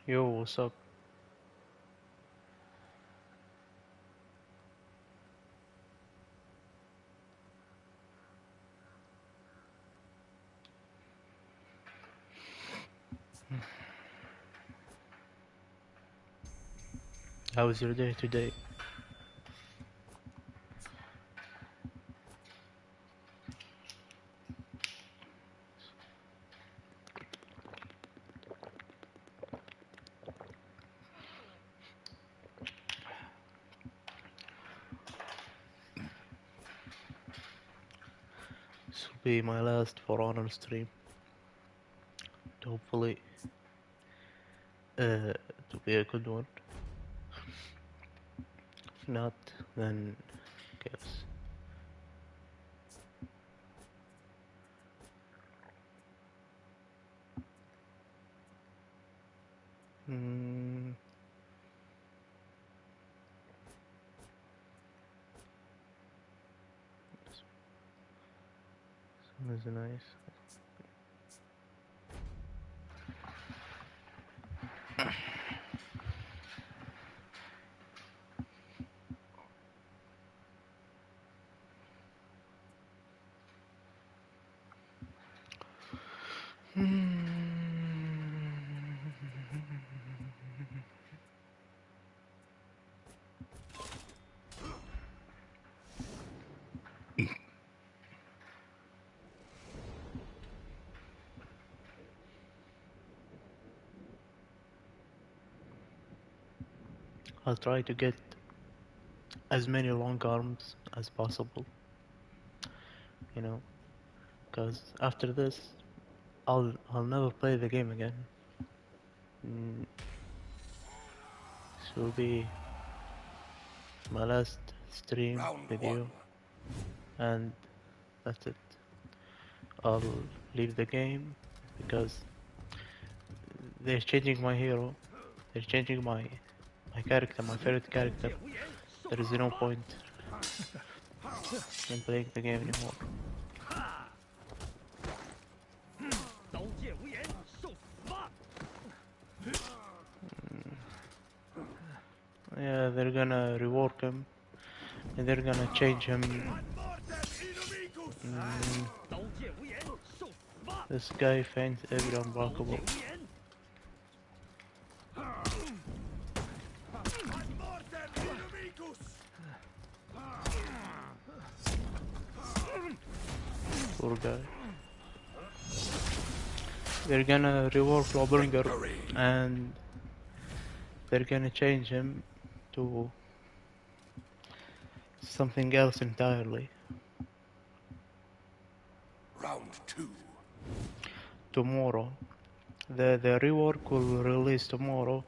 Yo, what's up? How was your day today? This will be my last ForHonor stream. Hopefully, to be a good one. If not, then guess. Hmm. This is nice. I'll try to get as many long arms as possible, you know, because after this, I'll never play the game again. Mm, this will be my last stream with you, and that's it. I'll leave the game because they're changing my hero. They're changing my character, my favorite character. There is no point in playing the game anymore. Yeah, they're gonna rework him, and they're gonna change him. Mm, this guy finds every unblockable. Poor guy. They're gonna rework Lawbringer, and they're gonna change him to something else entirely. Round 2. Tomorrow. The rework will release tomorrow,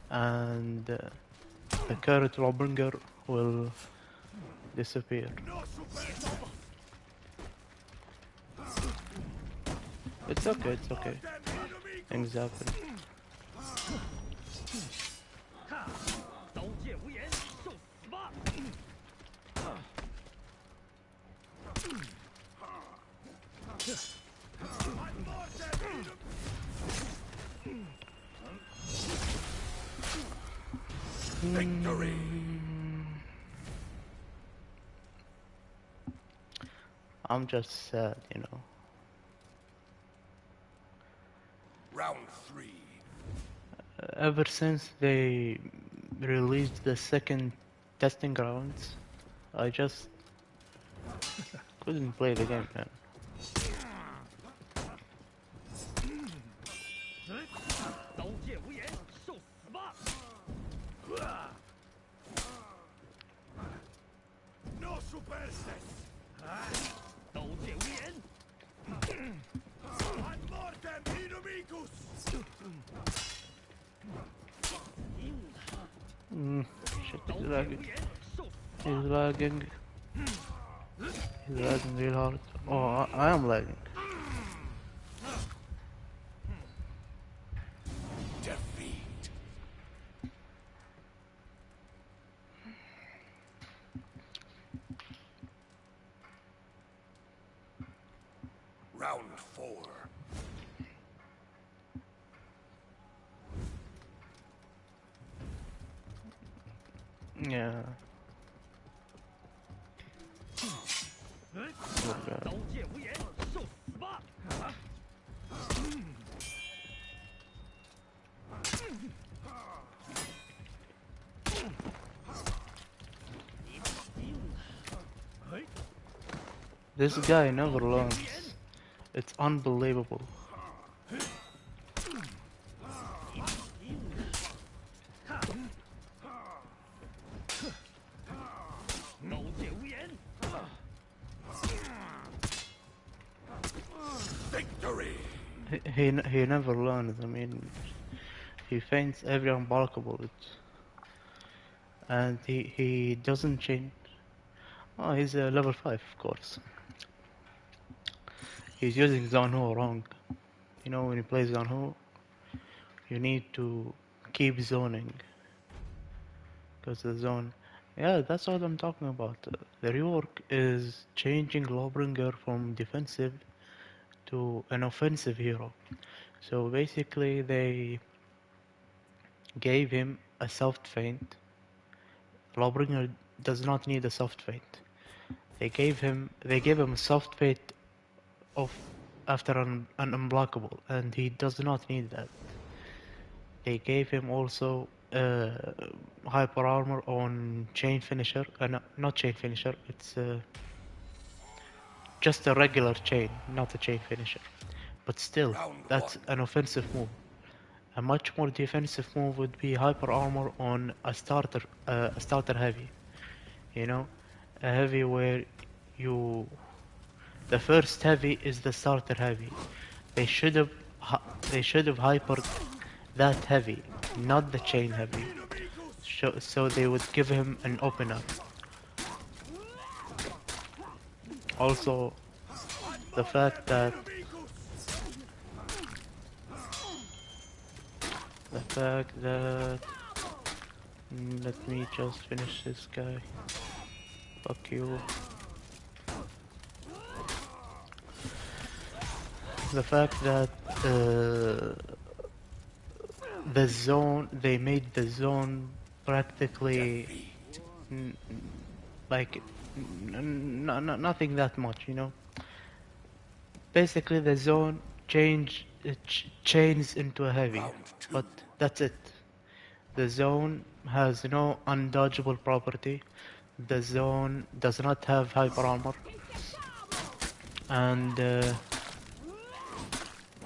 and the current Lawbringer will disappear. It's okay, it's okay. Things happen. Victory. I'm just sad, you know. Round 3. Ever since they released the second testing grounds, I just couldn't play the game, man. No superstes. Ad mortem inumicus. Shit, he's lagging. He's lagging. He's lagging real hard. Oh, I am lagging. Defeat. Round 4. poor guy. This guy never learns. It's unbelievable. Victory! He never learns. I mean, he feints every unblockable, and he doesn't change. Oh, he's a level 5, of course. He's using Zhang Ho wrong. You know, when you play Zhang Ho, you need to keep zoning. Because the zone... Yeah, that's what I'm talking about. The rework is changing Lawbringer from defensive to an offensive hero. So basically they gave him a soft feint. Lawbringer does not need a soft feint. They gave him a soft feint of after an unblockable, and he does not need that. They gave him also hyper armor on chain finisher, not chain finisher. It's just a regular chain, not a chain finisher. But still, that's an offensive move. A much more defensive move would be hyper armor on a starter heavy. You know, a heavy where you... The first heavy is the starter heavy. They should have hypered that heavy, not the chain heavy. So they would give him an opener. Also, the fact that let me just finish this guy. Fuck you. The fact that the zone, they made the zone practically like nothing that much, you know. Basically, the zone chains into a heavy, but that's it. The zone has no undodgeable property. The zone does not have hyper armor, and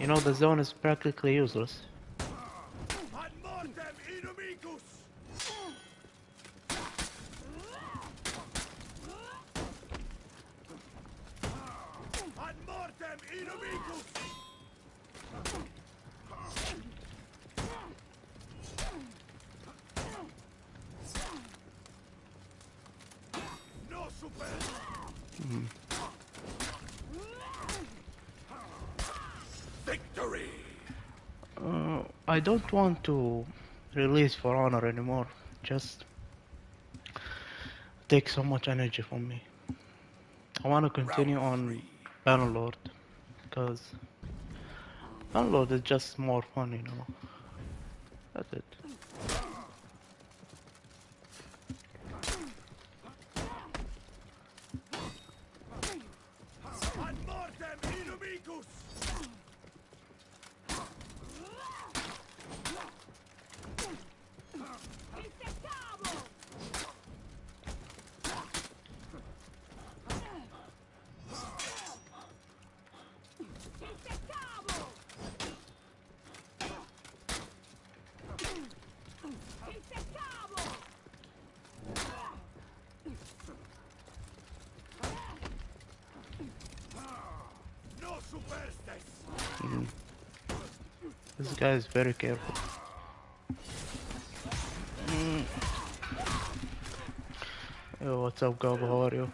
you know, the zone is practically useless. Victory! I don't want to release ForHonor anymore. Just takes so much energy from me. I want to continue on Bannerlord, because Bannerlord is just more fun, you know. That's it. This guy is very careful. Yo, what's up, Gabo? How are you?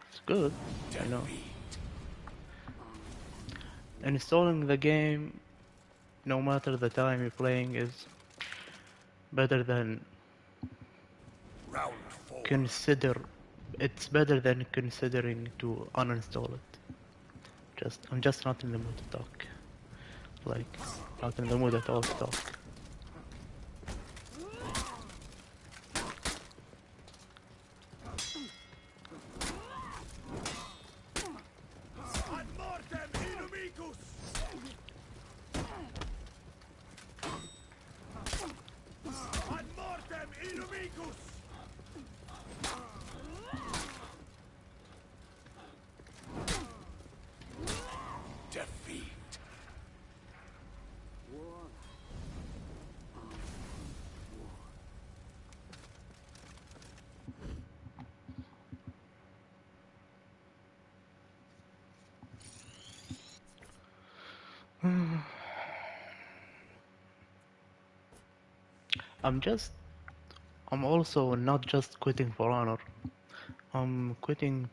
It's good, you know. Installing the game, no matter the time you're playing, is better than it's better than considering to uninstall it. I'm just not in the mood to talk. Like, not in the mood at all to talk. I'm also not just quitting For Honor. I'm quitting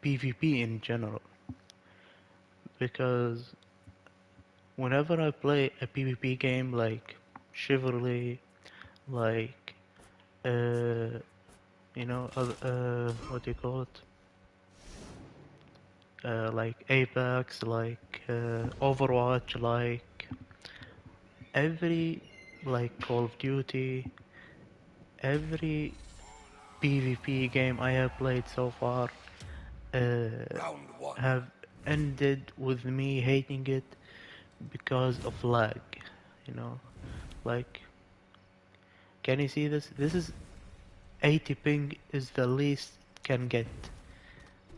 PvP in general because whenever I play a PvP game like Chivalry, like what do you call it? Like Apex, like Overwatch, like every like Call of Duty, every PvP game I have played so far uh, Round one. have ended with me hating it because of lag. You know, like, can you see this? This is 80 ping is the least it can get.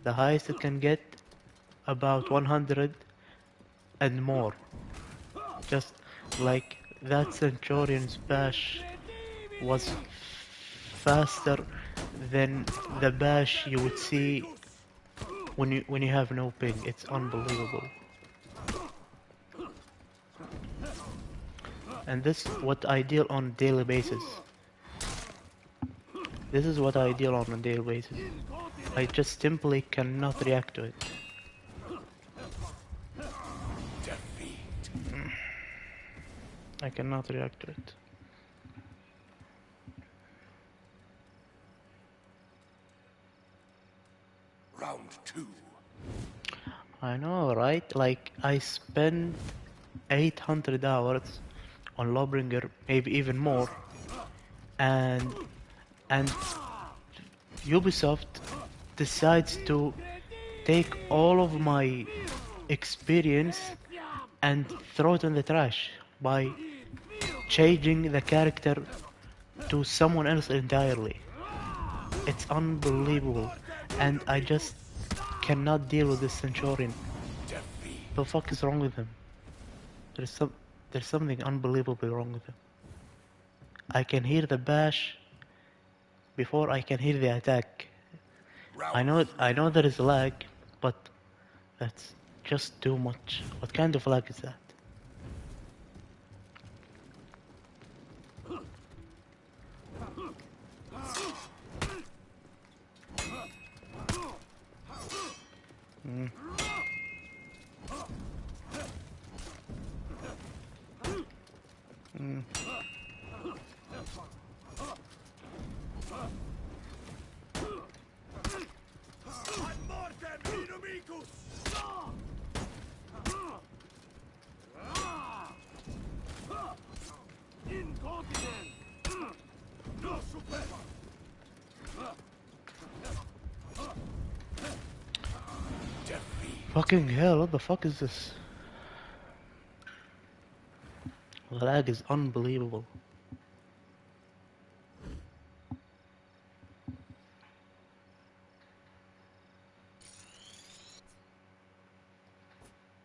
The highest it can get about 100 and more. Just like that Centurion's bash was faster than the bash you would see when you have no ping. It's unbelievable. And this what I deal on a daily basis. This is what I deal on a daily basis. I just simply cannot react to it. Defeat. I cannot react to it. Round two. I know, right? Like, I spent 800 hours on Lawbringer, maybe even more, and and Ubisoft decides to take all of my experience and throw it in the trash by changing the character to someone else entirely. It's unbelievable, and I just cannot deal with this Centurion. Defeat. The fuck is wrong with him? There's some, there's something unbelievably wrong with him. I can hear the bash before I can hear the attack. Round I know there is lag, but that's just too much. What kind of lag is that? Mm. Mm. Fucking hell, what the fuck is this? The lag is unbelievable.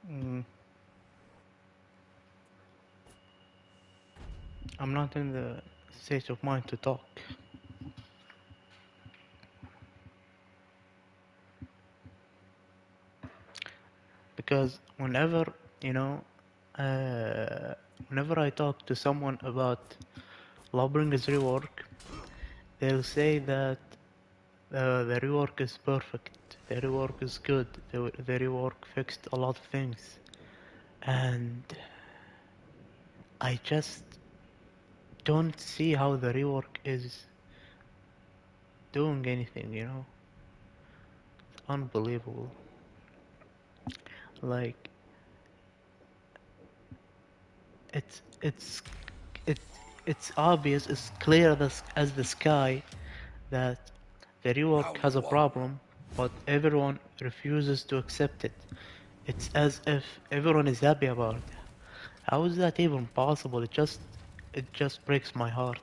Mm. I'm not in the state of mind to talk. Because whenever I talk to someone about Lawbringer's rework, they'll say that the rework is perfect, the rework is good, the rework fixed a lot of things, and I just don't see how the rework is doing anything, you know? It's unbelievable. Like, it's it's it it's obvious, it's clear as the sky that the rework has a problem, but everyone refuses to accept it. It's as if everyone is happy about it. How is that even possible? It just breaks my heart.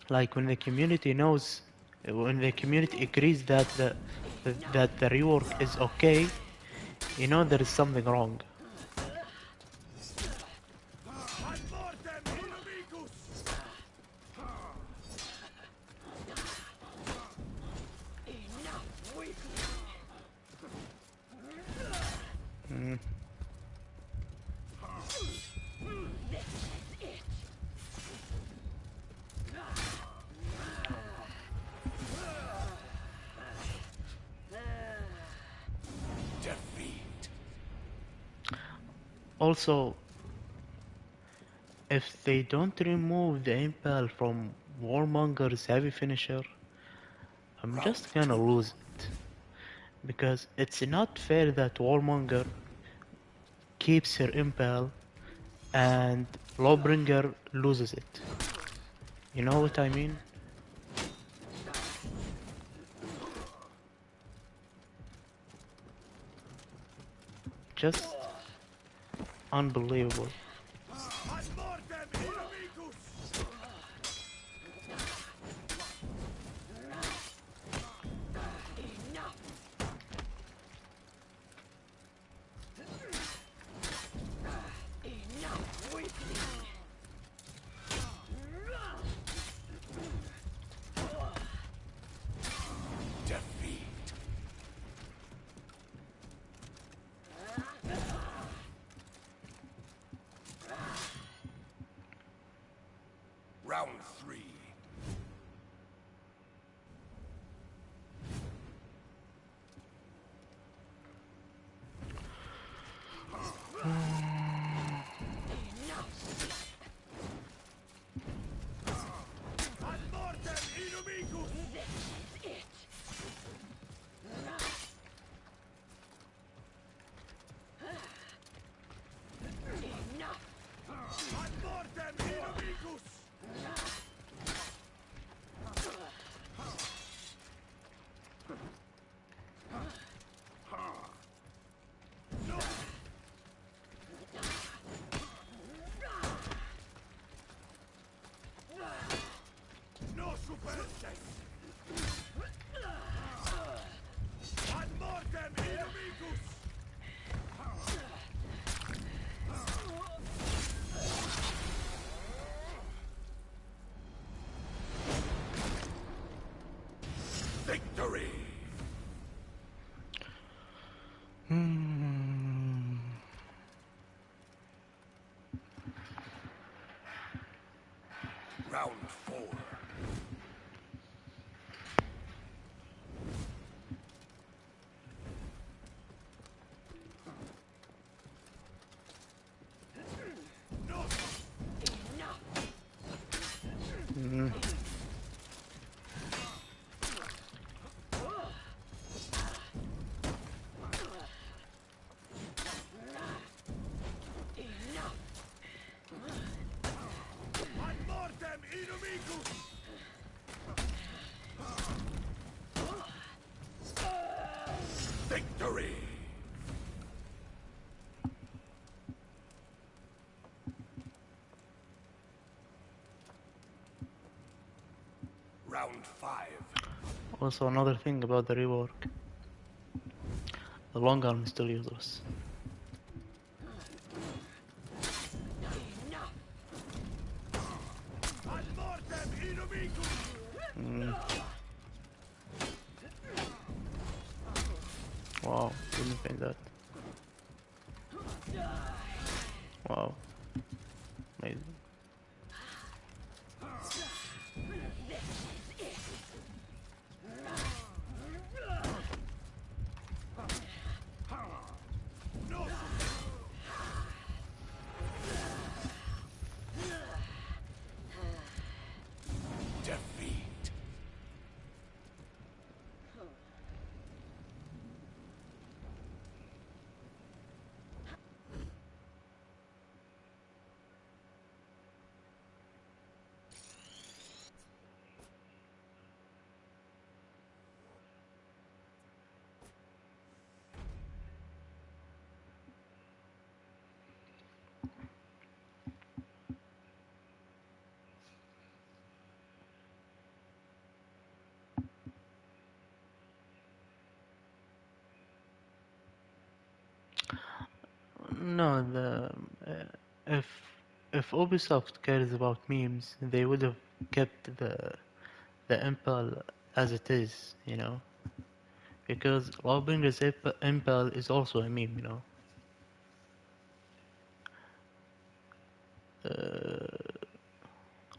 Like when the community agrees that that the rework is okay, you know there is something wrong. Mm. Also, if they don't remove the impale from Warmonger's heavy finisher, I'm Round just gonna 2. lose it. Because it's not fair that Warmonger keeps her impale and Lawbringer loses it. You know what I mean? Just unbelievable. Ad mortem inamicus! Defeat. Round 3. Ad mortem inamicus! Ad mortem inamicus! No superentes! Ad mortem inamicus! Victory! Hmm. Round 4. No! Mm. Ad mortem inamicus! Victory! Round 5. Also, another thing about the rework, the long arm is still useless. Ad mortem inamicus! Mm. Wow, didn't think that. Wow, amazing. No! Defeat! No, if if Ubisoft cares about memes, they would have kept the impel as it is, you know, because Lawbringer's impel is also a meme, you know.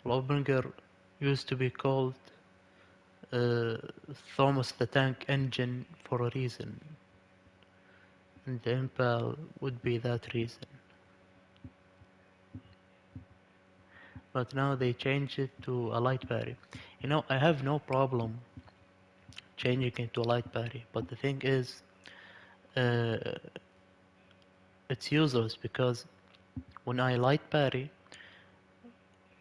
Lawbringer used to be called uh, Thomas the Tank Engine for a reason, and the impel would be that reason. but now they changed it to a light parry. You know, I have no problem changing it to a light parry, but the thing is, uh, it's useless because when I light parry,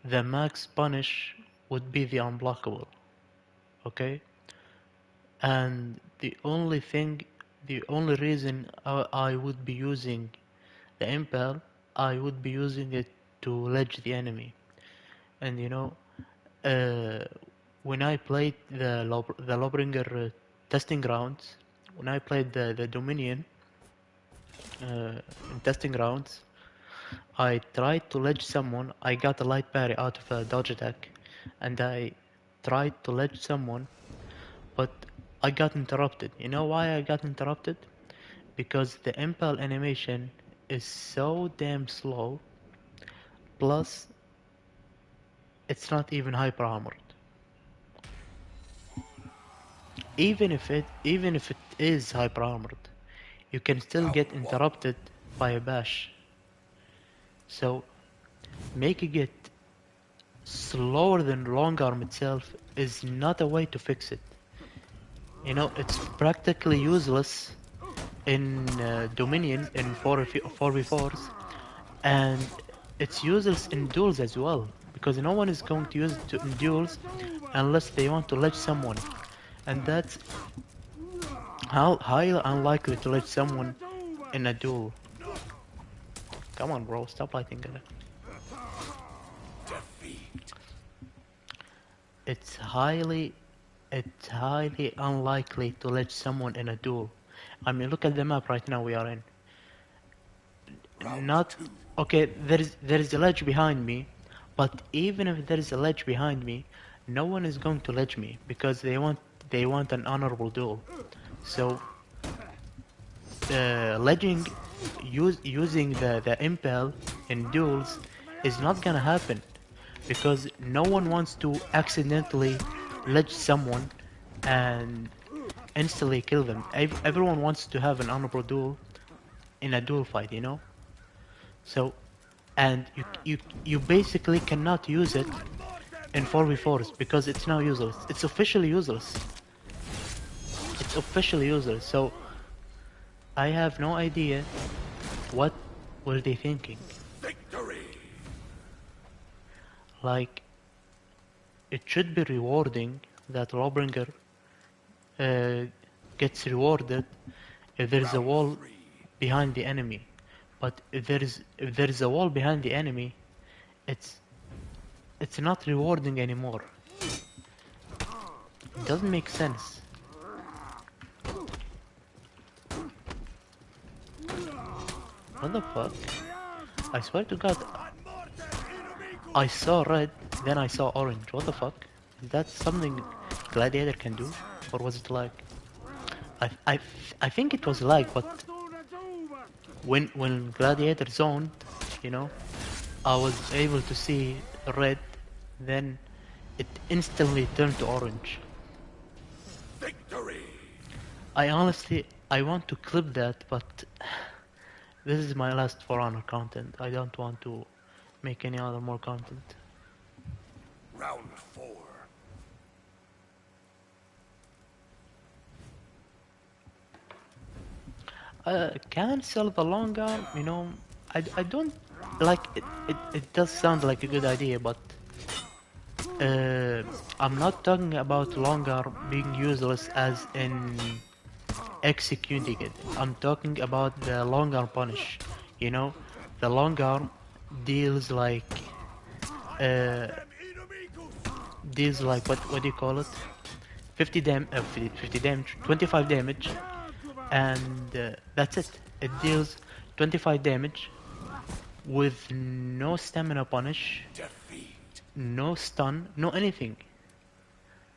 the max punish would be the unblockable, okay? And the only reason I would be using the impel, I would be using it to ledge the enemy. And you know, uh, when I played the Lawbringer testing grounds, when I played the Dominion in testing grounds, I tried to ledge someone. I got a light parry out of a dodge attack, and I tried to ledge someone, but I got interrupted. You know why I got interrupted? Because the impel animation is so damn slow, plus it's not even hyper armored. Even if it is hyper armored, you can still get interrupted by a bash. So making it slower than long arm itself is not a way to fix it. You know, it's practically useless in Dominion in 4v4s, and it's useless in duels as well, because no one is going to use it in duels unless they want to ledge someone, and that's how highly unlikely to ledge someone in a duel. Come on, bro, stop lighting it. It's highly, it's highly unlikely to ledge someone in a duel. I mean, look at the map right now we are in. Not okay. There is a ledge behind me, but even if there is a ledge behind me, no one is going to ledge me because they want an honorable duel. So ledging using the impel in duels is not gonna happen because no one wants to accidentally ledge someone and instantly kill them. Everyone wants to have an honorable duel in a duel fight, you know. So, and you basically cannot use it in 4v4s because it's now useless. It's officially useless. It's officially useless. So I have no idea what were they thinking. Victory! Like, it should be rewarding that Lawbringer gets rewarded if there is a wall behind the enemy. But if there is a wall behind the enemy, it's not rewarding anymore. It doesn't make sense. What the fuck? I swear to God, I saw red, then I saw orange. What the fuck? Is that something Gladiator can do? Or was it lag? I think it was lag, but when Gladiator zoned, you know, I was able to see red, then it instantly turned to orange. Victory! I want to clip that, but this is my last ForHonor content. I don't want to make any other more content. Round 4. Cancel the long arm, you know, I don't like it, it does sound like a good idea, but I'm not talking about long arm being useless as in executing it. I'm talking about the long arm punish. You know, the long arm deals like uh, what do you call it? 50 damage, 25 damage, and that's it. It deals 25 damage with no stamina punish, Defeat. no stun, no anything.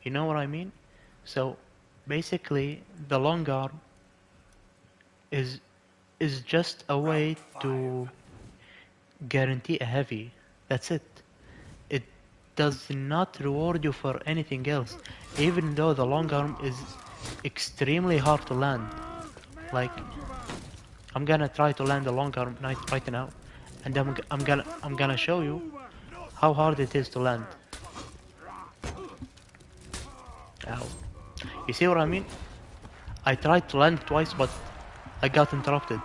You know what I mean? So basically, the long arm is just a way to guarantee a heavy. That's it. It does not reward you for anything else, even though the long arm is extremely hard to land. Like, I'm gonna try to land the long arm right now, and I'm gonna show you how hard it is to land. Ow. You see what I mean? I tried to land twice, but I got interrupted.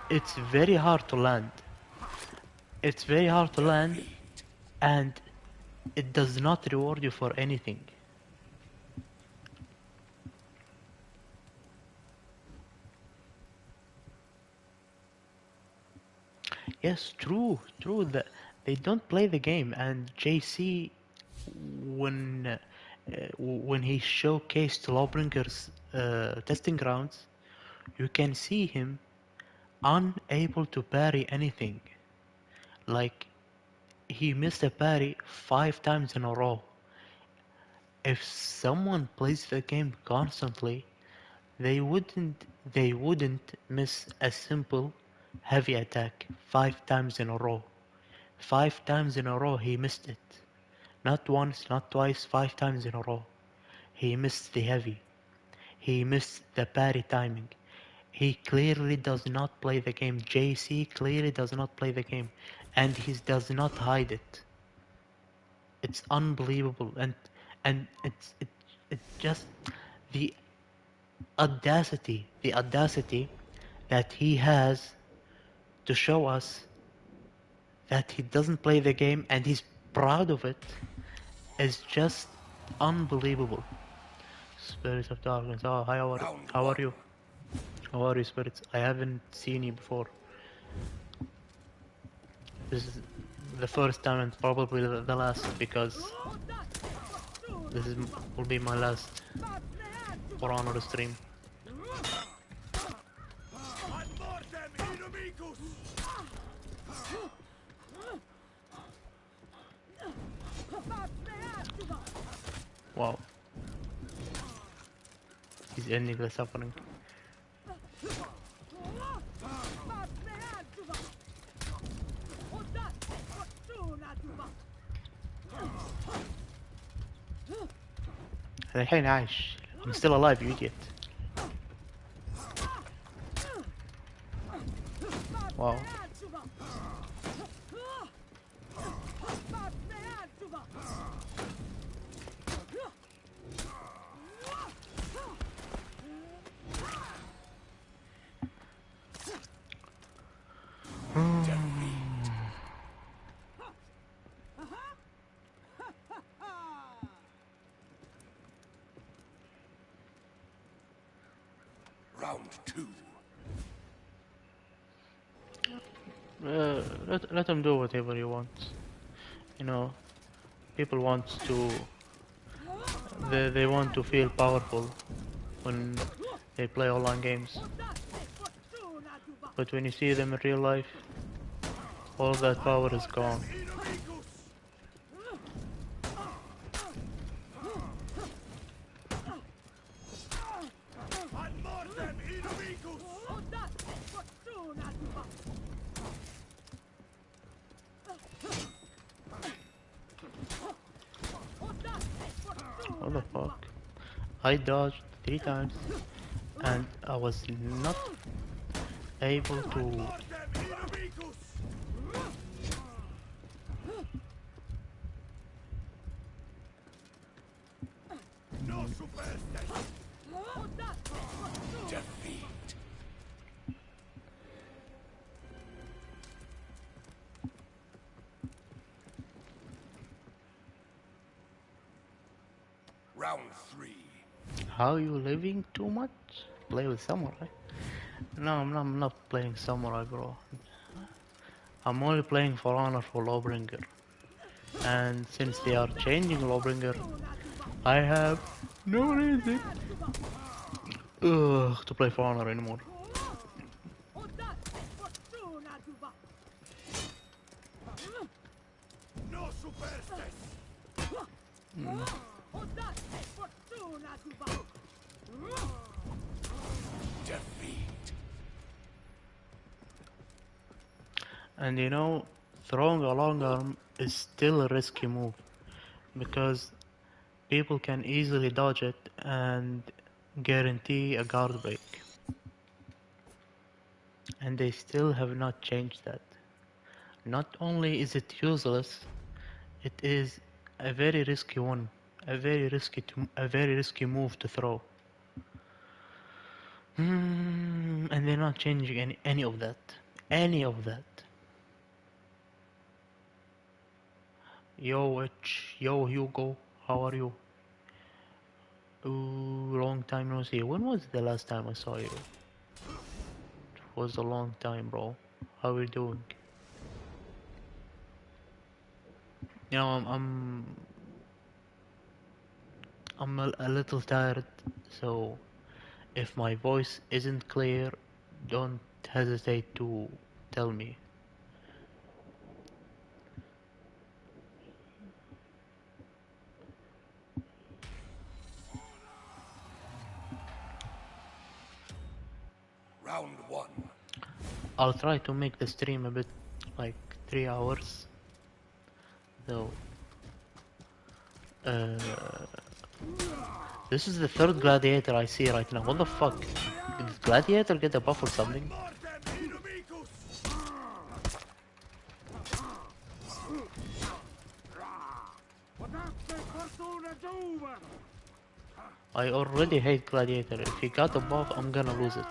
It's very hard to land. It's very hard to land, and it does not reward you for anything. Yes, true, true. They don't play the game, and JC, when he showcased Lawbringer's testing grounds, you can see him unable to parry anything. Like, he missed a parry 5 times in a row. If someone plays the game constantly, they wouldn't miss a simple heavy attack 5 times in a row. 5 times in a row he missed it. Not once, not twice, 5 times in a row. He missed the heavy. He missed the parry timing. He clearly does not play the game. JC clearly does not play the game. And he does not hide it. It's unbelievable. And it's just the audacity that he has to show us that he doesn't play the game and he's proud of it is just unbelievable. Spirits of Darkness. Oh, hi, how are you? How are you, Spirits? I haven't seen you before. This is the first time and probably the last, because will be my last ForHonor stream. Wow. He's ending the suffering. الحين عايش. I'm still alive, you idiot. Wow. Round 2. Let him do whatever he wants. You know, people want to they want to feel powerful when they play online games. But when you see them in real life, all that power is gone. What the fuck? I dodged 3 times and I was not able to... Defeat. Round 3. How you living too much? Play with Samurai? No, I'm not playing Samurai, bro. I'm only playing ForHonor for Lawbringer. And since they are changing Lawbringer, I have no reason to play ForHonor anymore. Defeat. And you know, throwing a long arm is still a risky move, because people can easily dodge it and guarantee a guard break. And they still have not changed that. Not only is it useless, It is a very risky one, a very risky move to throw. And they're not changing any of that, any of that. Yo, Witch, yo, Hugo, how are you? Ooh, long time no see. When was the last time I saw you? It was a long time, bro. How are you doing? You know, I'm a little tired, so if my voice isn't clear, don't hesitate to tell me. Round one. I'll try to make the stream a bit like 3 hours, though. This is the third gladiator I see right now. What the fuck? Did gladiator get a buff or something? I already hate gladiator. If he got a buff, I'm gonna lose it.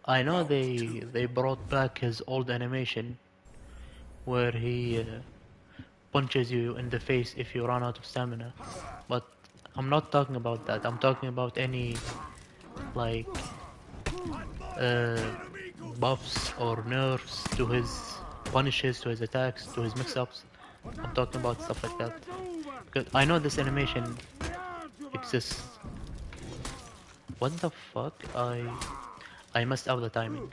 I know they brought back his old animation where he punches you in the face if you run out of stamina, but I'm not talking about that. I'm talking about any like uh, buffs or nerfs to his punishes, to his attacks, to his mix-ups. I'm talking about stuff like that. Because I know this animation exists. What the fuck? I messed up the timing.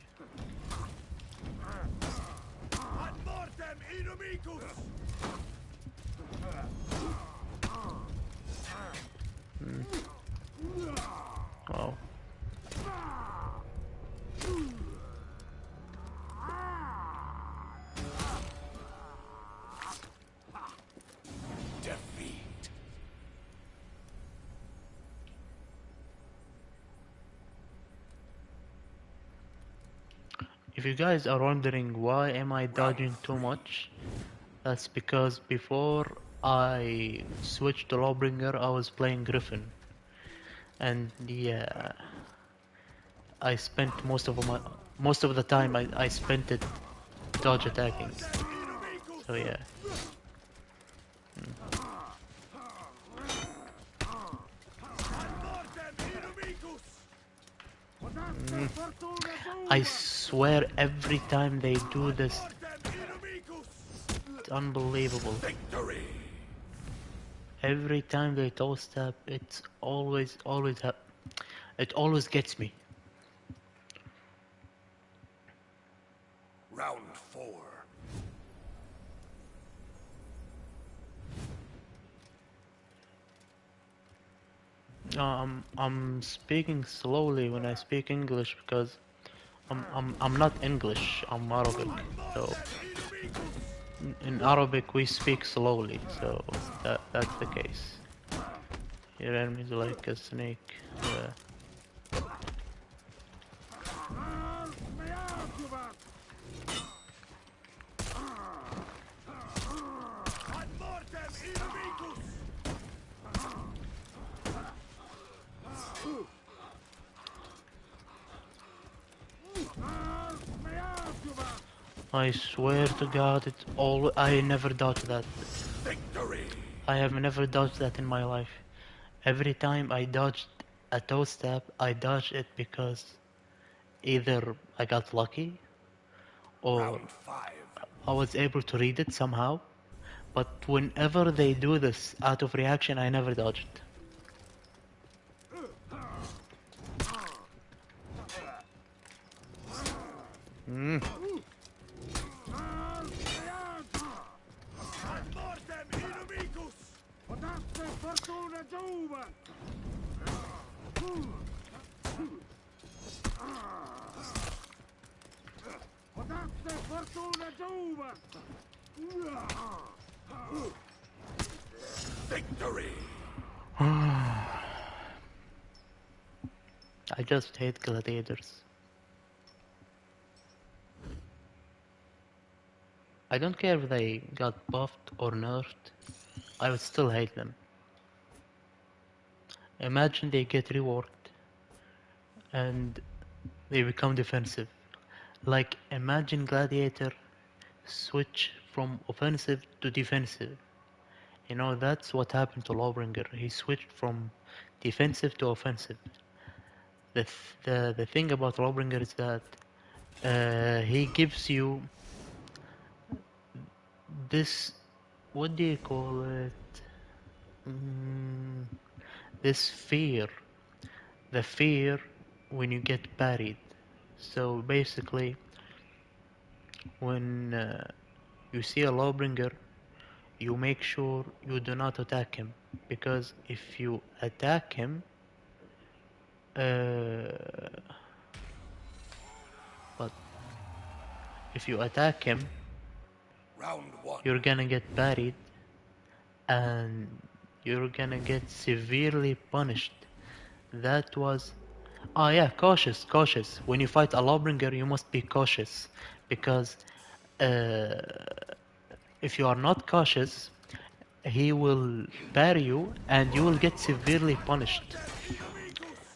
Wow. Defeat. If you guys are wondering why am I dodging too much, that's because before I switched to Lawbringer, I was playing Griffin. And yeah, I spent most of the time I spent it dodge attacking. So yeah. I swear every time they do this, it's unbelievable. Victory. Every time they toe step, it's always it always gets me. Round four. I'm speaking slowly when I speak English because I'm not English. I'm Arabic. So in Arabic we speak slowly. So that's the case. Your enemy's like a snake. Yeah. I swear to God, I never dodged that. Victory. I have never dodged that in my life. Every time I dodged a toe step, I dodged it because either I got lucky or Round five. I was able to read it somehow. But whenever they do this out of reaction, I never dodged. Victory! I just hate gladiators. I don't care if they got buffed or nerfed, I would still hate them. Imagine they get reworked and they become defensive. Like, imagine Gladiator switch from offensive to defensive. You know, that's what happened to Lawbringer. He switched from defensive to offensive. The thing about Lawbringer is that he gives you this, what do you call it? Mm, this fear. The fear when you get parried. So basically, when you see a Lawbringer, you make sure you do not attack him, because if you attack him, but if you attack him, Round one. you're gonna get parried and you're gonna get severely punished. That was, oh yeah, cautious. When you fight a Lawbringer, you must be cautious, because uh, if you are not cautious, he will parry you and you will get severely punished.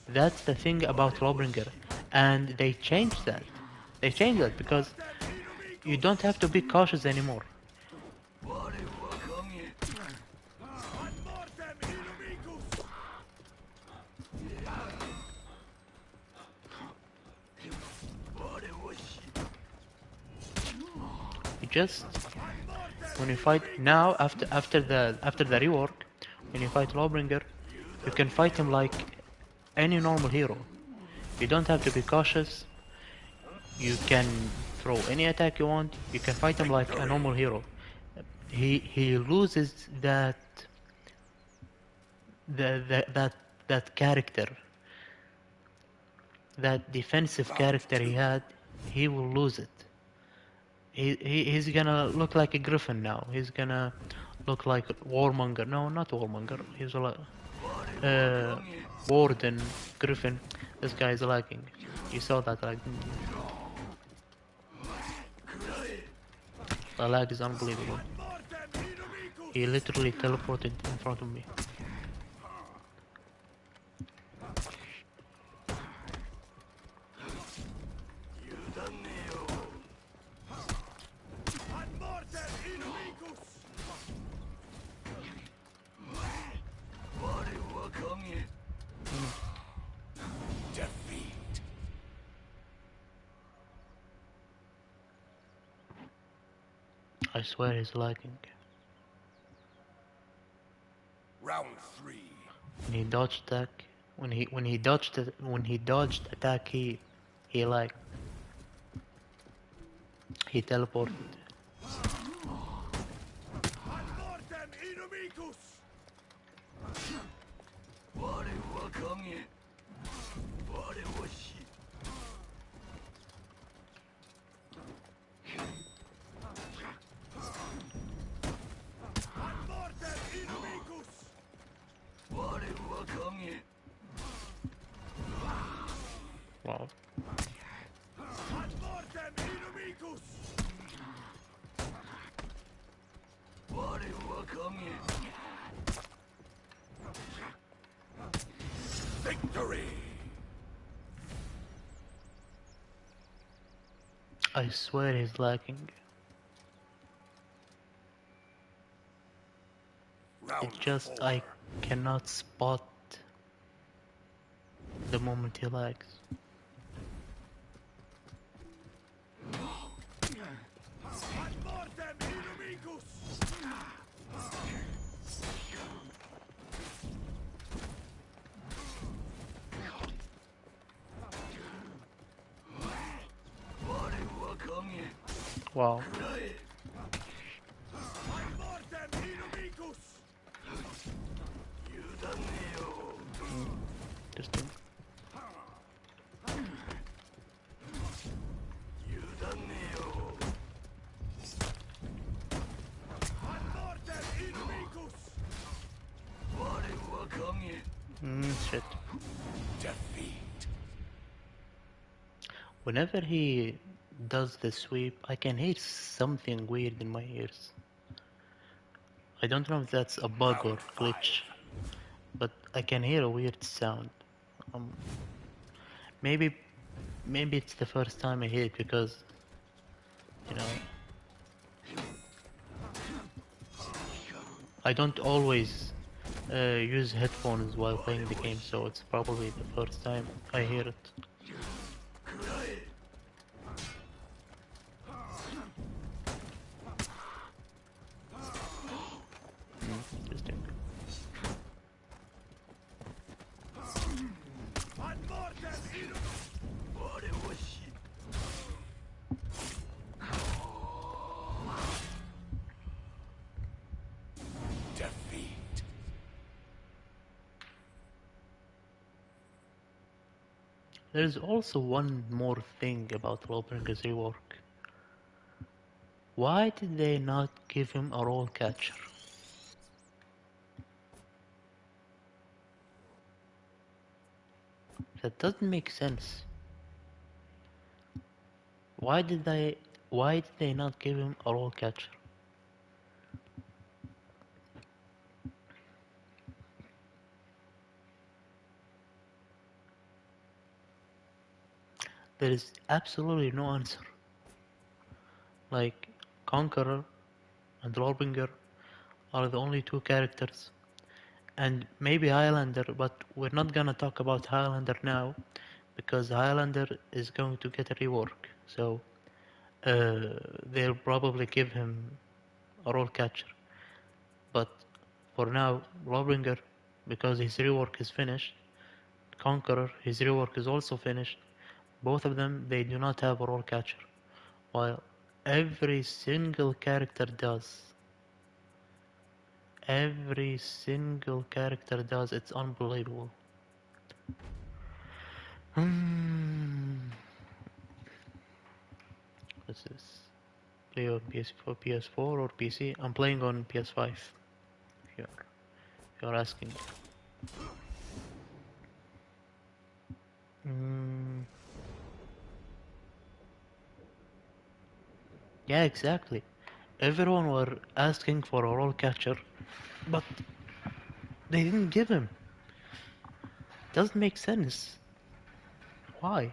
That's the thing about Lawbringer, and they changed that. They changed that because you don't have to be cautious anymore. You just, when you fight now, after the rework, when you fight Lawbringer, you can fight him like any normal hero. You don't have to be cautious. You can throw any attack you want. You can fight him like a normal hero. He loses that character, that defensive character he had. He will lose it. He's gonna look like a griffin now. He's gonna look like Warmonger. No, not Warmonger. He's like Warden Griffin. This guy is lagging. You saw that lag. The lag is unbelievable. He literally teleported in front of me. Defeat. I swear he's lagging. Round three. When he dodged attack, when he dodged attack, he lagged. He teleported. Wow. Victory. I swear he's lagging. Round It just, four. I cannot spot the moment he lags. Wow. Interesting. Whenever he does the sweep, I can hear something weird in my ears. I don't know if that's a bug or glitch, but I can hear a weird sound. Um, maybe, maybe it's the first time I hear it because, you know, I don't always use headphones while playing the game, so it's probably the first time I hear it. Interesting. Defeat. There's also one more thing about Lawbringer's rework. Why did they not give him a roll catcher? That doesn't make sense. Why did they not give him a roll catcher? There is absolutely no answer. Like, Conqueror and Lawbringer are the only two characters. And maybe Highlander, but we're not gonna talk about Highlander now, because Highlander is going to get a rework. So, they'll probably give him a roll catcher. But for now, Lawbringer, because his rework is finished, Conqueror, his rework is also finished. Both of them, they do not have a roll catcher, while every single character does. Every single character does. It's unbelievable. What's this? Play on PS4, PS4 or PC? I'm playing on PS5. If you're asking. Yeah, exactly. Everyone were asking for a roll catcher, but they didn't give him. Doesn't make sense. Why?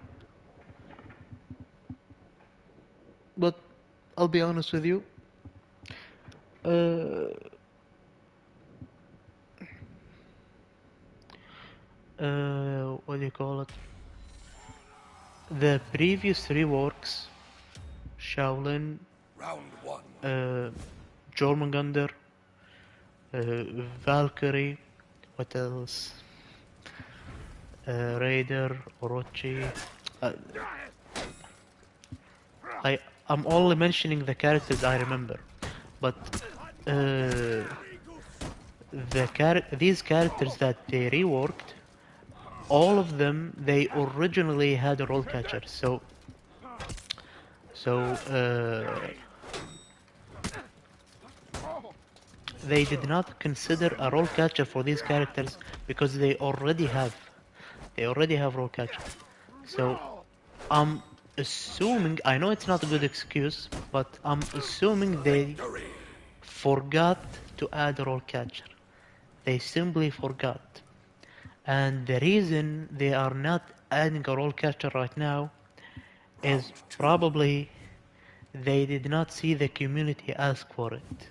But I'll be honest with you. Uh, what do you call it? The previous reworks, Shaolin, Round one. Jormungandr, Valkyrie, what else? Raider, Orochi. Uh, I'm only mentioning the characters I remember, but these characters that they reworked, all of them they originally had a roll catcher. So they did not consider a roll catcher for these characters because they already have roll catcher. So I'm assuming, I know it's not a good excuse, but I'm assuming they forgot to add a roll catcher. They simply forgot. And the reason they are not adding a roll catcher right now is probably they did not see the community ask for it.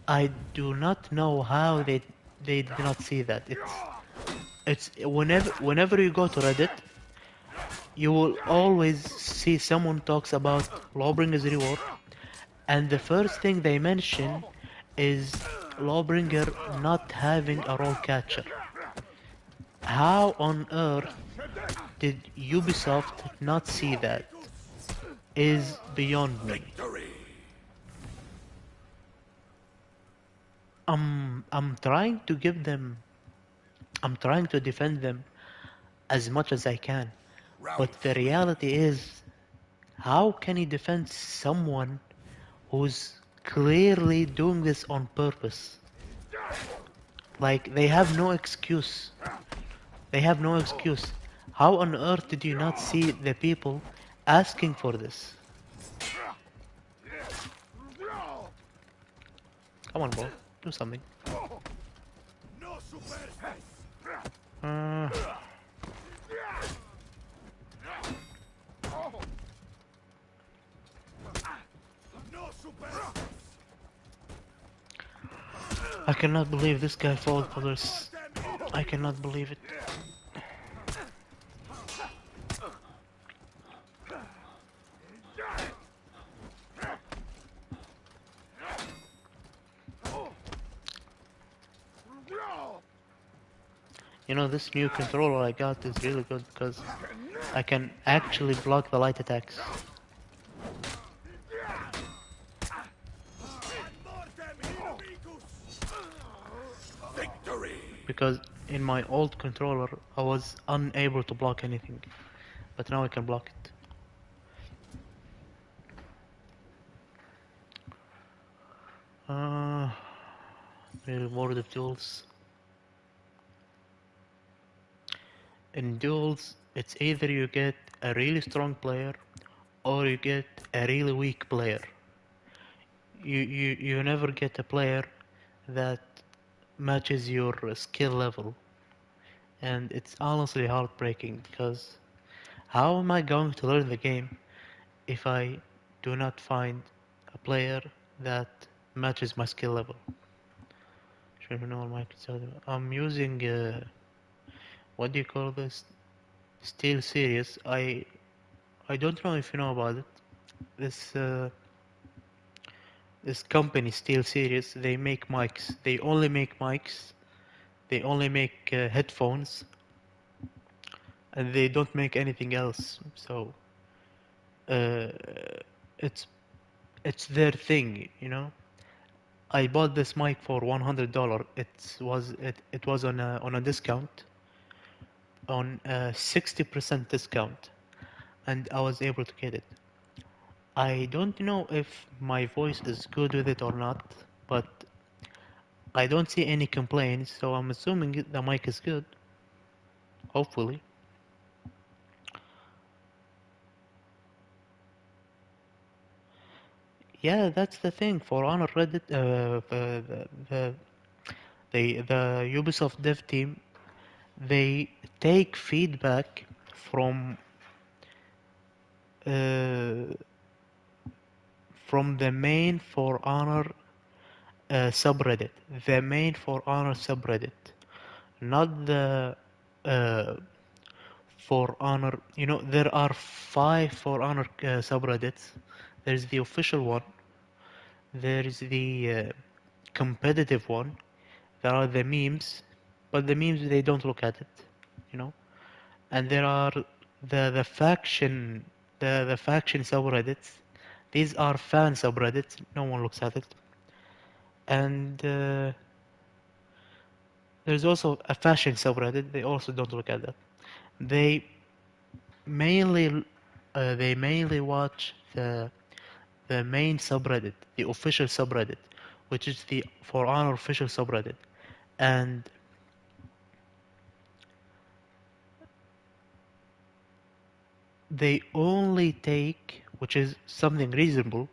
I do not know how they did not see that. It's whenever you go to Reddit, you will always see someone talks about Lawbringer's reward, and the first thing they mention is Lawbringer not having a roll catcher. How on earth did Ubisoft not see that? Is beyond me. I'm trying to give them, I'm trying to defend them as much as I can. But the reality is, how can you defend someone who's clearly doing this on purpose? Like, they have no excuse. They have no excuse. How on earth did you not see the people asking for this? Come on, bro. Do something. No super. Uh, No super. I cannot believe this guy fought for this. I cannot believe it. You know, this new controller I got is really good because I can actually block the light attacks. Victory. Because in my old controller I was unable to block anything. But now I can block it. Reward of duels. In duels, it's either you get a really strong player or you get a really weak player. You never get a player that matches your skill level. And it's honestly heartbreaking because how am I going to learn the game if I do not find a player that matches my skill level? Sure, you know my I'm using what do you call this? Steel Series. I don't know if you know about it. This this company Steel Series, they make mics. They only make mics. They only make headphones, and they don't make anything else. So uh, it's it's their thing, you know. I bought this mic for $100. It was on a discount, on a 60% discount, and I was able to get it. I don't know if my voice is good with it or not, but I don't see any complaints, so I'm assuming the mic is good. Hopefully. Yeah, that's the thing. For Honor Reddit, the Ubisoft dev team, they take feedback from uh, from the main For Honor subreddit, the main For Honor subreddit, not the uh, For Honor. You know, there are 5 For Honor subreddits. There's the official one. There's the competitive one. There are the memes, but the memes they don't look at it, you know. And there are the faction, the faction subreddits. These are fan subreddits. No one looks at it. And there's also a fashion subreddit. They also don't look at that. They mainly they mainly watch the main subreddit, the official subreddit, which is the For Honor official subreddit, and they only take, which is something reasonable,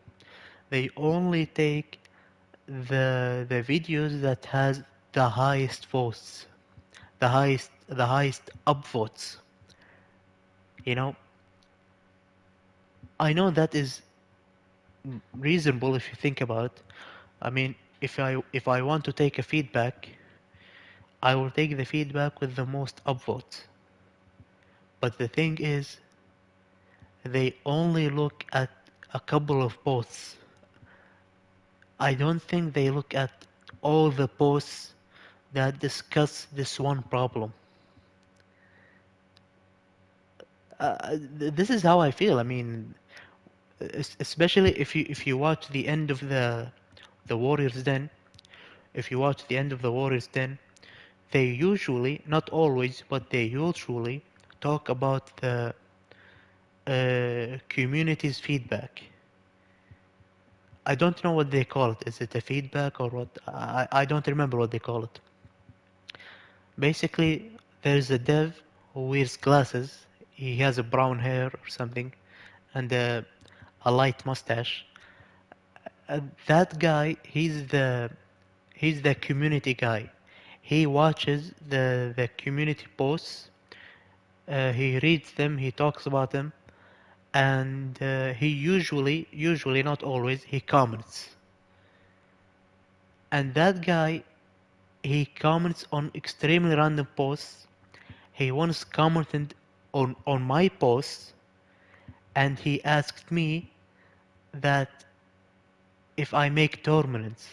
they only take the videos that has the highest votes, the highest upvotes. You know, I know that is reasonable if you think about it. I mean, if I want to take a feedback, I will take the feedback with the most upvotes. But the thing is, they only look at a couple of posts. I don't think they look at all the posts that discuss this one problem. This is how I feel. I mean, especially if you watch the end of the Warriors Den, if you watch the end of the Warriors Den, they usually, not always, but they usually talk about the community's feedback. I don't know what they call it. Is it a feedback or what? I don't remember what they call it. Basically, there's a dev who wears glasses. He has a brown hair or something, and a light mustache. That guy, he's the community guy. He watches the community posts. He reads them. He talks about them, and he usually not always, he comments. And that guy, he comments on extremely random posts. He once commented on my post, and he asked me that if I make tournaments.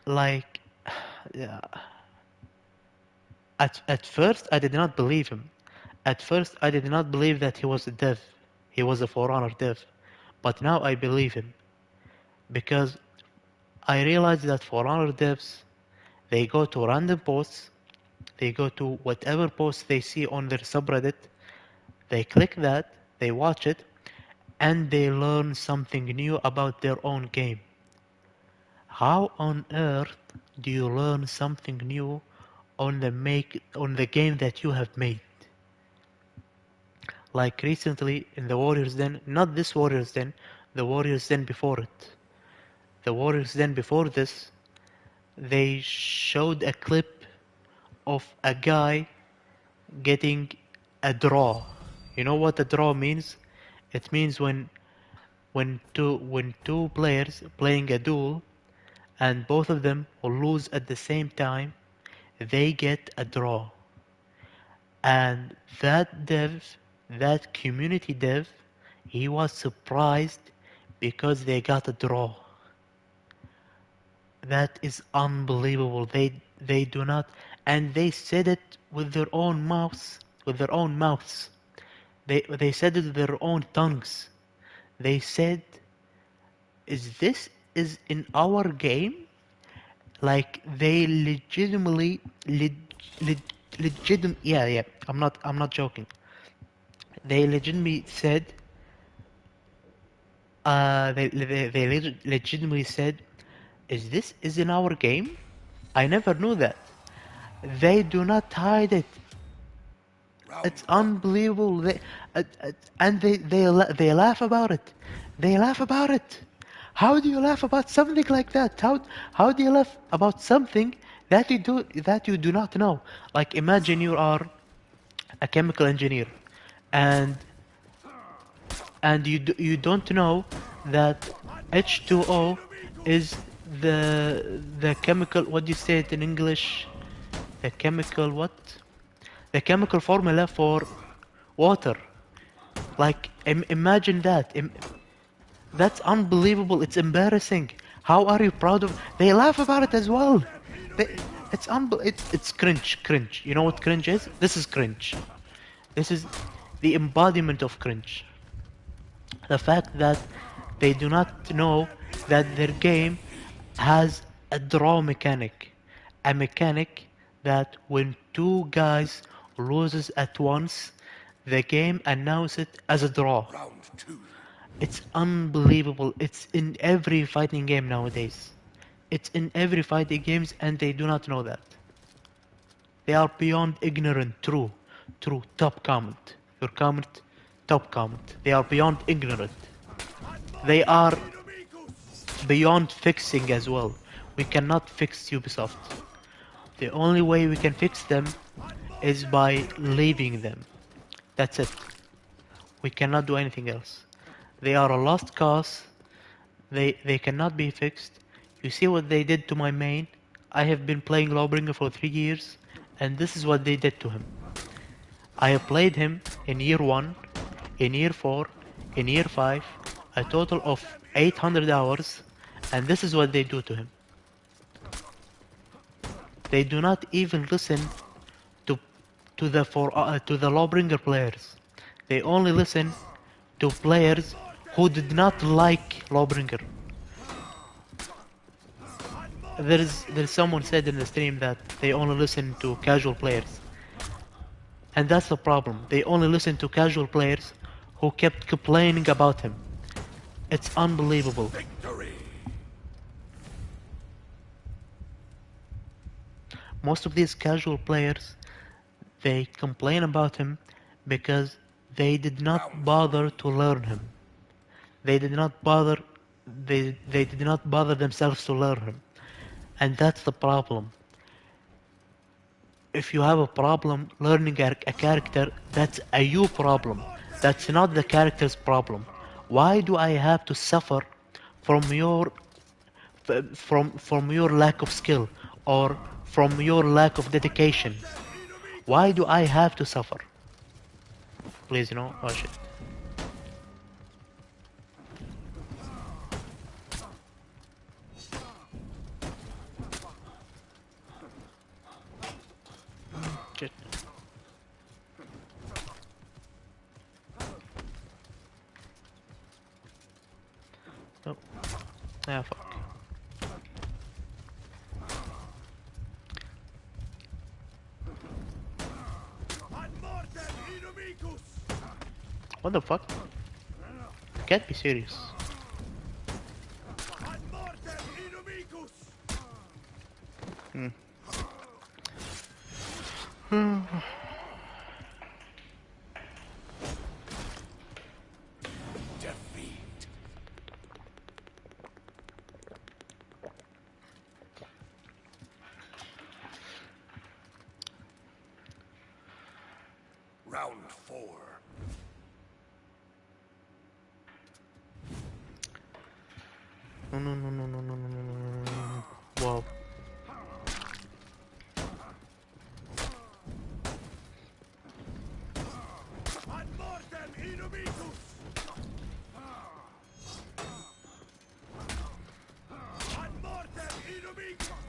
Like, yeah, at first I did not believe him. At first I did not believe that he was a dev. He was a ForHonor dev. But now I believe him because I realized that ForHonor devs, they go to random posts, they go to whatever post they see on their subreddit, they click that, they watch it, and they learn something new about their own game. How on earth do you learn something new on the game that you have made? Like recently in the Warriors Den, not this Warriors Den, the Warriors Den before it. The Warriors Den before this, they showed a clip of a guy getting a draw. You know what a draw means? It means when two players playing a duel and both of them will lose at the same time, they get a draw. And that community dev, he was surprised because they got a draw. That is unbelievable. They do not, and they said it with their own mouths, with their own mouths. They said it with their own tongues. They said, "Is this is in our game?" Like they legitimately, yeah, yeah. I'm not joking. They legitimately said, they legitimately said, "Is this is in our game?" I never knew that. They do not hide it. It's unbelievable. And they laugh about it. They laugh about it. How do you laugh about something like that? How do you laugh about something that you do not know? Like imagine you are a chemical engineer, and you don't know that H2O is the chemical. What do you say it in English? The chemical what? The chemical formula for water. Like imagine that. That's unbelievable. It's embarrassing. How are you proud of? They laugh about it as well. They, it's cringe, cringe. You know what cringe is? This is cringe. This is the embodiment of cringe. The fact that they do not know that their game has a draw mechanic. A mechanic that when two guys loses at once, the game announces it as a draw. It's unbelievable. It's in every fighting game nowadays. It's in every fighting games and they do not know that. They are beyond ignorant. True. True. Top comment. Your comment. Top comment. They are beyond ignorant. They are beyond fixing as well. We cannot fix Ubisoft. The only way we can fix them is by leaving them. That's it. We cannot do anything else. They are a lost cause. They cannot be fixed. You see what they did to my main? I have been playing Lawbringer for 3 years, and this is what they did to him. I have played him in year 1, in year 4, in year 5, a total of 800 hours, and this is what they do to him. They do not even listen to the Lawbringer players. They only listen to players who did not like Lawbringer. There's someone said in the stream that they only listen to casual players. And that's the problem. They only listen to casual players who kept complaining about him. It's unbelievable. Most of these casual players, They complain about him because they did not bother to learn him. They did not bother they did not bother themselves to learn him. And that's the problem. If you have a problem learning a character, that's a you problem. That's not the character's problem. Why do I have to suffer from your from your lack of skill or from your lack of dedication? Why do I have to suffer? Please, oh shit. Shit. Oh, yeah, fuck. What the fuck? Can't be serious. Hmm. Defeat. Round 4. No, no, no, no, no, no, no, no, no, no, no. Wow. Ad mortem inimitus! Ad mortem inimitus!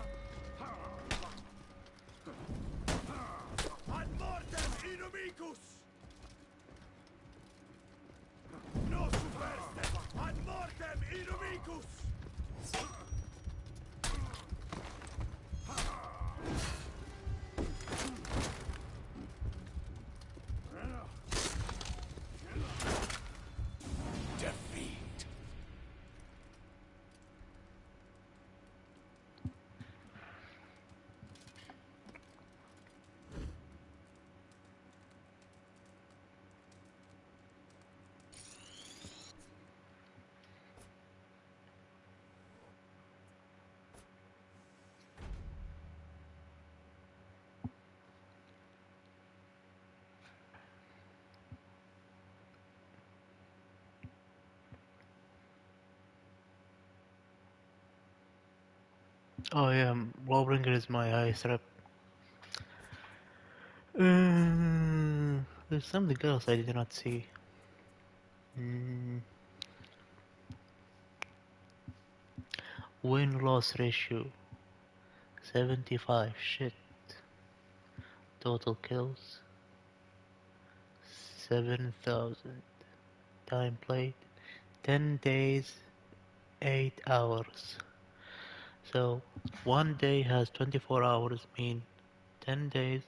Ad mortem inimitus! No superste! Ad mortem inimitus! Defeat. Oh yeah, Lawbringer is my highest rep. There's something else I did not see. Mm, Win-loss ratio 75. Shit. Total kills 7,000. Time played 10 days, 8 hours. So one day has 24 hours, mean 10 days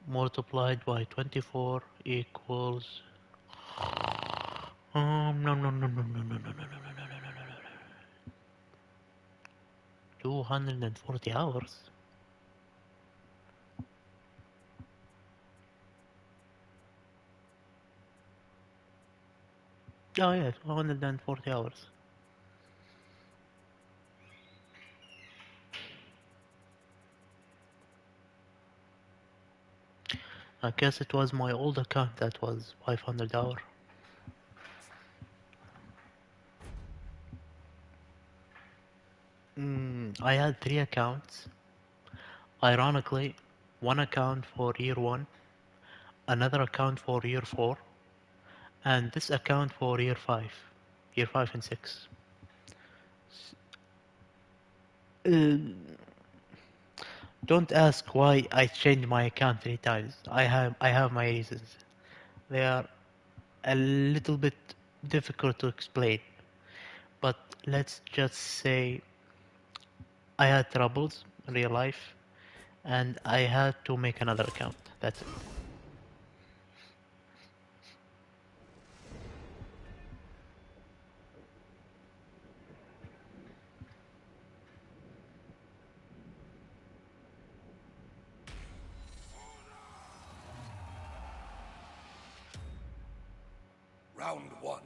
multiplied by 24 equals no no no no no no no no no no no no no no 240 hours. Oh yeah, 240 hours. I guess it was my old account that was 500 hour. I had 3 accounts. Ironically, one account for year 1, another account for year 4, and this account for year 5. Year 5 and 6. Uh, don't ask why I changed my account 3 times. I have my reasons. They are a little bit difficult to explain, but let's just say I had troubles in real life and I had to make another account. That's it. Round one.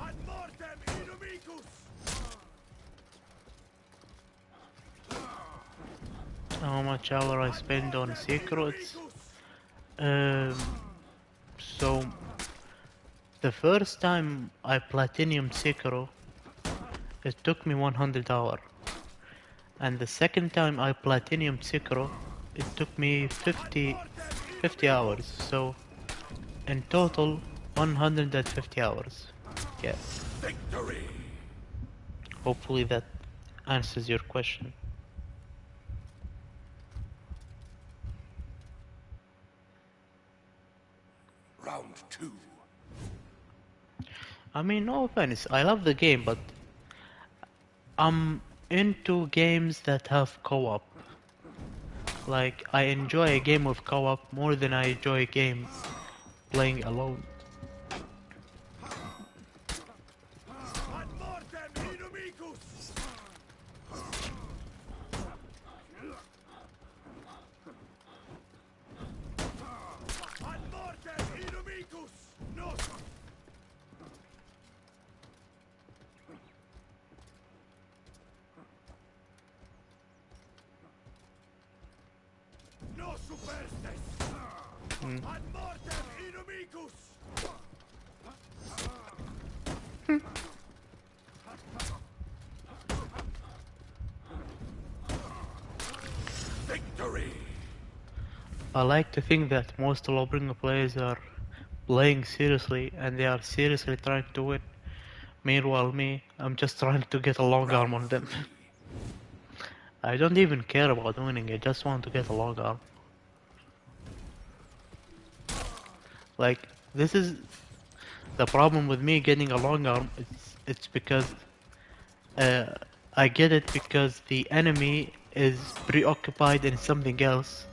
Ad mortem inumicus! How much hour I spend on secrets? So the first time I platinum Sekiro, it took me 100 hour, and the second time I platinum Sekiro, it took me 50 hours. So in total, 150 hours. Yeah. Victory! Hopefully that answers your question. Round two. I mean, no offense, I love the game, but I'm into games that have co-op. Like, I enjoy a game with co-op more than I enjoy a game playing alone. Ad mortem inumicus! Ad mortem inumicus! Nos! No superstes! Ad mortem inumicus! Victory! I like to think that most Lawbringer players are playing seriously and they are seriously trying to win. Meanwhile me, I'm just trying to get a long arm on Round them. three. I don't even care about winning, I just want to get a long arm. Like, this is the problem with me getting a long arm. It's because uh, I get it because the enemy is preoccupied in something else.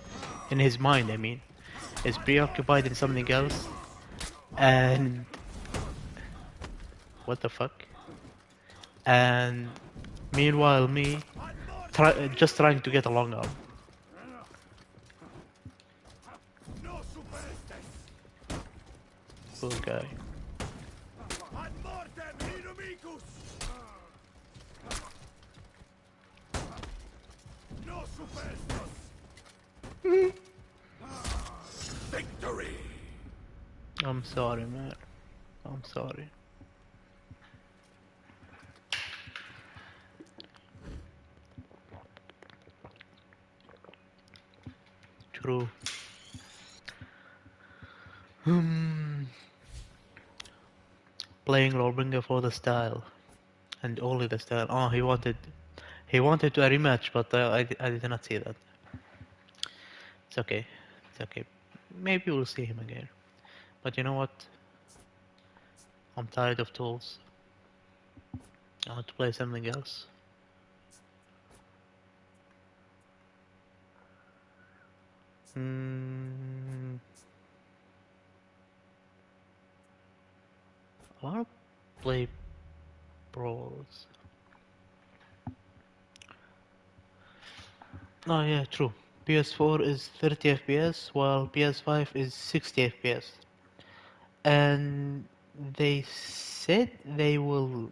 In his mind, I mean. Is preoccupied in something else. And... what the fuck? And meanwhile me, just trying to get a long arm. No superstes! Poor guy. Ad mortem inumicus! No superstes! Victory! I'm sorry, man. I'm sorry. True. Playing Lawbringer for the style. And only the style. Oh, he wanted to a rematch, but I did not see that. It's okay. It's okay. Maybe we'll see him again. But you know what? I'm tired of tools. I want to play something else. Hmm. I want to play Brawls. Oh yeah, true. PS4 is 30 FPS while PS5 is 60 FPS. And they said they will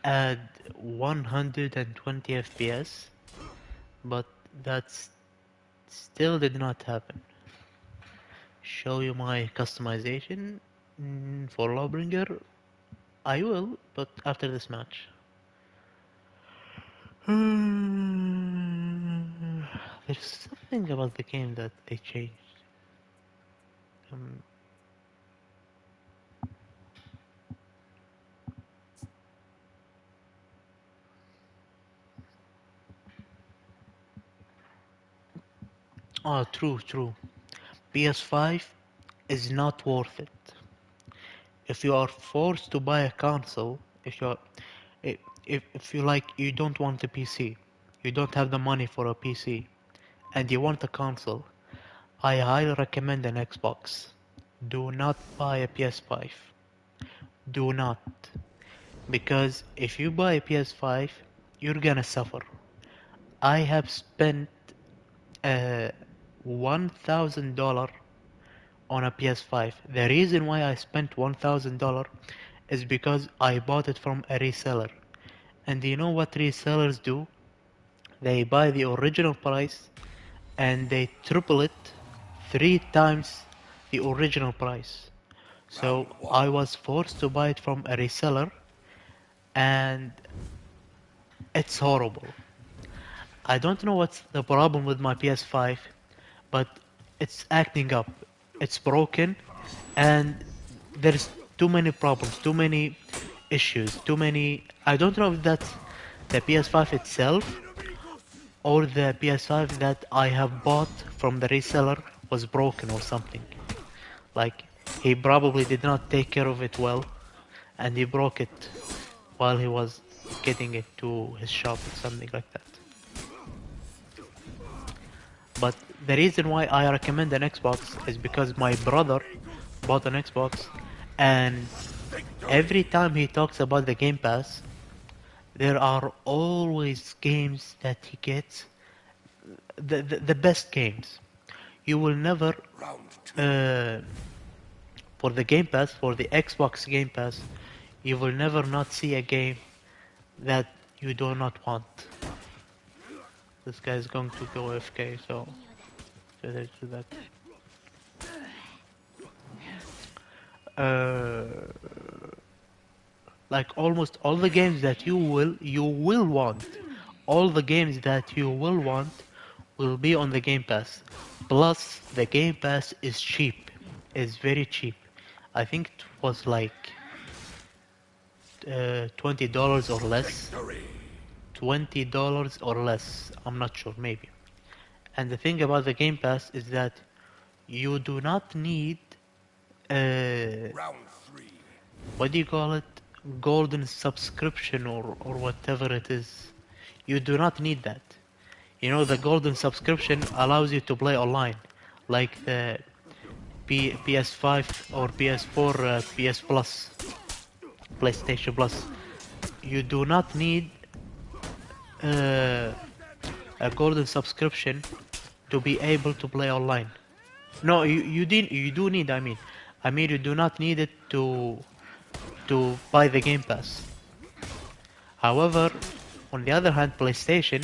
add 120 FPS, but that still did not happen. Show you my customization for Lawbringer. I will, but after this match. There's something about the game that they changed. Um, oh, true, true. PS5 is not worth it. if you are forced to buy a console, if you like, you don't want a PC, you don't have the money for a PC, and you want a console, I highly recommend an Xbox. Do not buy a PS5. Do not. Because if you buy a PS5, you're gonna suffer. I have spent uh, $1,000 on a PS5. The reason why I spent $1,000 is because I bought it from a reseller. And you know what resellers do? They buy the original price and they triple it 3 times the original price. So I was forced to buy it from a reseller and it's horrible. I don't know what's the problem with my PS5, but it's acting up. It's broken and there's too many problems, too many issues, too many. I don't know if that's the PS5 itself or the PS5 that I have bought from the reseller was broken or something. Like, he probably did not take care of it well and he broke it while he was getting it to his shop or something like that. But the reason why I recommend an Xbox is because my brother bought an Xbox and every time he talks about the Game Pass, there are always games that he gets, the best games. You will never, uh, for the Game Pass, for the Xbox Game Pass, you will never not see a game that you do not want. This guy is going to go AFK, so let's do that. Like almost all the games that you will want, all the games that you will want will be on the Game Pass. Plus, the Game Pass is cheap, is very cheap. I think it was like $20 or less. $20 or less. I'm not sure, maybe. And the thing about the Game Pass is that you do not need what do you call it? Golden subscription or whatever it is. You do not need that. You know, the golden subscription allows you to play online, like the PS5 or PS4, PS Plus, PlayStation Plus. You do not need uh, a golden subscription to be able to play online. No, you do need. I mean, you do not need it to buy the Game Pass. However, on the other hand, PlayStation,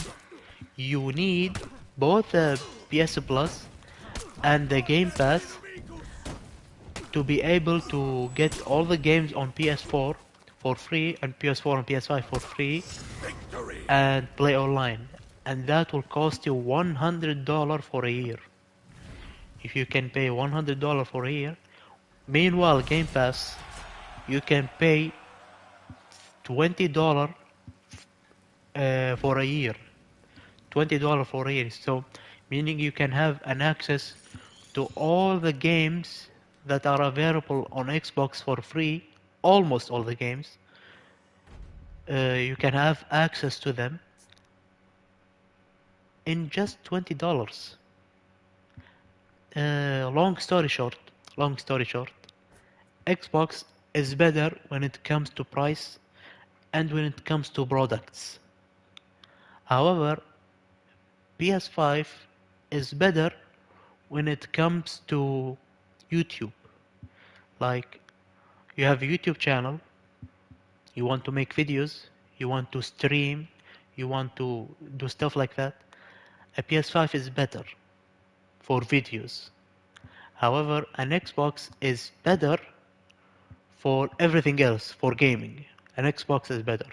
you need both the PS Plus and the Game Pass to be able to get all the games on PS4 for free and PS4 and PS5 for free and play online. And that will cost you $100 for a year. If you can pay $100 for a year, meanwhile Game Pass, you can pay $20 for a year. $20 for a year. So, meaning you can have an access to all the games that are available on Xbox for free. Almost all the games. You can have access to them in just $20. Long story short, Xbox is better when it comes to price and when it comes to products. However, PS5 is better when it comes to YouTube. Like, you have a YouTube channel, you want to make videos, you want to stream, you want to do stuff like that. A PS5 is better for videos. However, an Xbox is better for everything else, for gaming. An Xbox is better.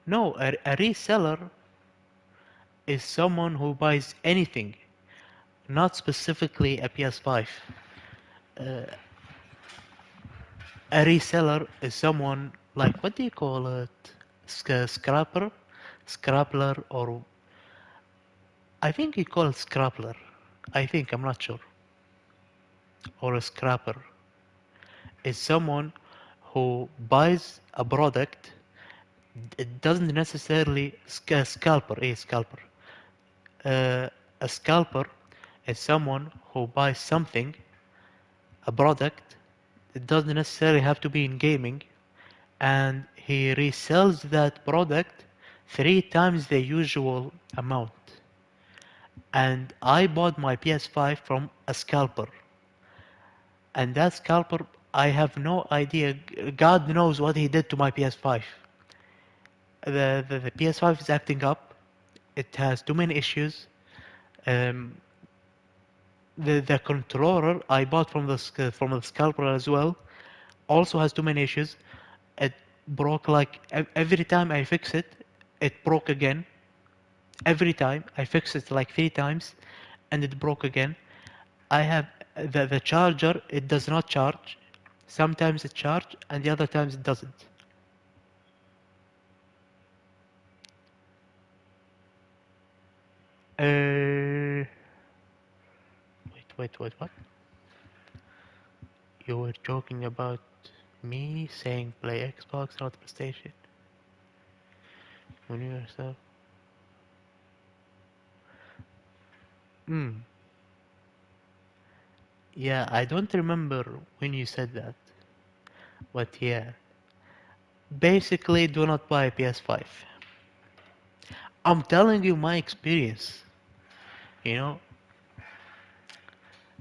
No, a reseller is someone who buys anything, not specifically a PS5. A reseller is someone like, what do you call it? Scrapper, or I think you call it scrappler. I think, I'm not sure, or a scrapper, is someone who buys a product. It doesn't necessarily scalper. Uh, a scalper is someone who buys something, a product. It doesn't necessarily have to be in gaming, and he resells that product 3 times the usual amount. And I bought my PS5 from a scalper, and that scalper, I have no idea. God knows what he did to my PS5. The PS5 is acting up. It has too many issues. Um, the controller I bought from the scalper as well also has too many issues. It broke like every time I fix it, it broke again. Every time I fix it like 3 times, and it broke again. I have the charger. It does not charge. Sometimes it charges, and the other times it doesn't. Wait, what? You were joking about me saying play Xbox, not PlayStation. When you yourself. Hmm. Yeah, I don't remember when you said that, but yeah. Basically, do not buy a PS5. I'm telling you my experience, you know,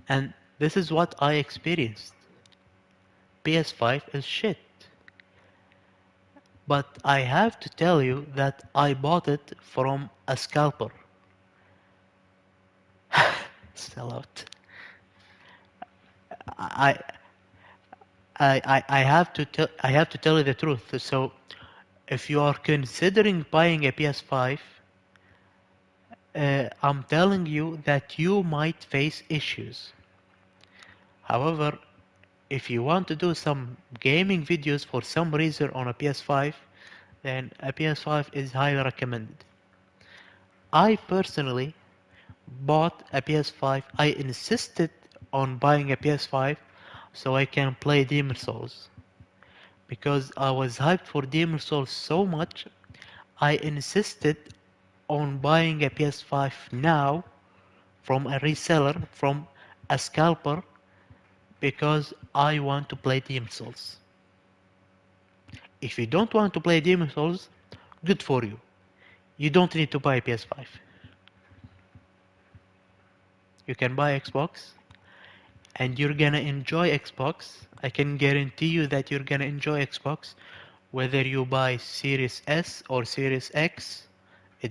and this is what I experienced. PS5 is shit. But I have to tell you that I bought it from a scalper. Sell out. I, I have to tell you the truth. So if you are considering buying a PS5, I'm telling you that you might face issues. However, if you want to do some gaming videos for some reason on a PS5, then a PS5 is highly recommended. I personally bought a PS5. I insisted on buying a PS5 so I can play Demon Souls. Because I was hyped for Demon Souls so much, I insisted on buying a PS5 now from a reseller, from a scalper, because I want to play Demon Souls. If you don't want to play Demon Souls, good for you. You don't need to buy a PS5. You can buy Xbox, and you're gonna enjoy Xbox. I can guarantee you that you're gonna enjoy Xbox whether you buy Series S or Series X